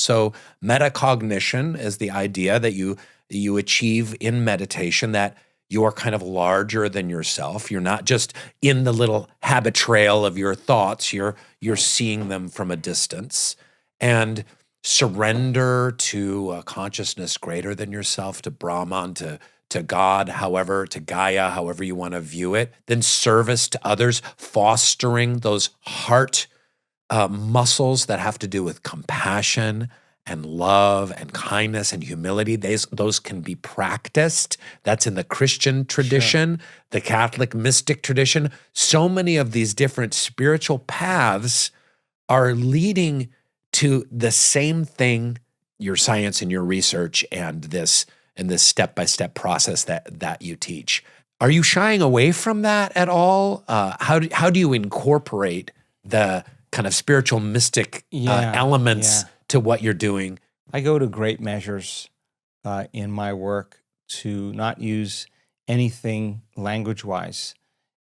So metacognition is the idea that you achieve in meditation, that you are kind of larger than yourself. You're not just in the little habit trail of your thoughts. You're seeing them from a distance. And surrender to a consciousness greater than yourself, to Brahman, to God, to Gaia, however you want to view it. Then service to others, fostering those heart muscles that have to do with compassion and love and kindness and humility. Those can be practiced. That's in the Christian tradition, the Catholic mystic tradition. So many of these different spiritual paths are leading to the same thing, your science and your research and this step-by-step process that you teach. Are you shying away from that at all? How do you incorporate the kind of spiritual mystic elements to what you're doing? I go to great measures in my work to not use anything language-wise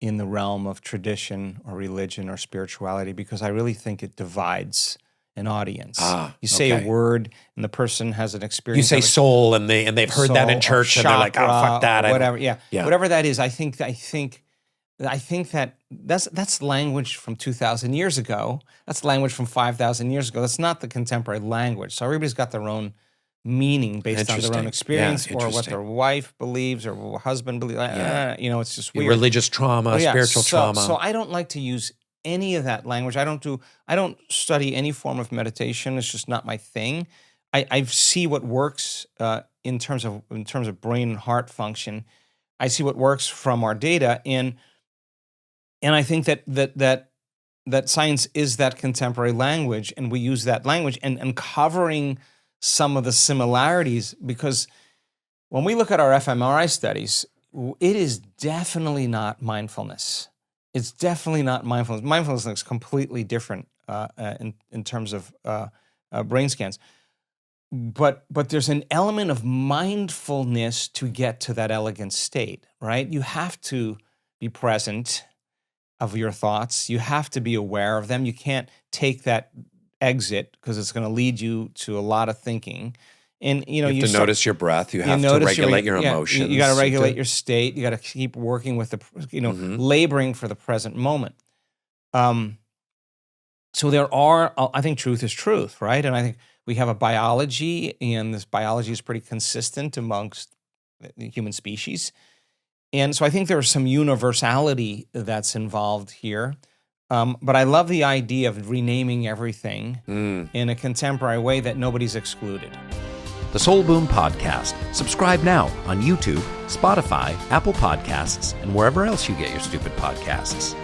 in the realm of tradition or religion or spirituality, because I really think it divides an audience. You say a word and the person has an experience. You say soul and they've heard that in church and they're like, oh, fuck that. Whatever, whatever that is. I think that that's language from 2,000 years ago. That's language from 5,000 years ago. That's not the contemporary language. So everybody's got their own meaning based on their own experience or what their wife believes or husband believes. It's just weird. Religious trauma, spiritual trauma. So I don't like to use any of that language. I don't study any form of meditation. It's just not my thing. I see what works in terms of brain and heart function. I see what works from our data, and I think that science is that contemporary language, and we use that language and covering some of the similarities, because when we look at our fMRI studies, it is definitely not mindfulness. It's definitely not mindfulness. Mindfulness looks completely different in terms of brain scans. But there's an element of mindfulness to get to that elegant state, right? You have to be present of your thoughts. You have to be aware of them. You can't take that exit because it's going to lead you to a lot of thinking. And you have to notice your breath. You have to regulate your emotions. You got to regulate your state. You got to keep working with laboring for the present moment. So there are, I think truth is truth, right? And I think we have a biology, and this biology is pretty consistent amongst the human species. And so I think there's some universality that's involved here. But I love the idea of renaming everything in a contemporary way that nobody's excluded. The Soul Boom Podcast. Subscribe now on YouTube, Spotify, Apple Podcasts, and wherever else you get your stupid podcasts.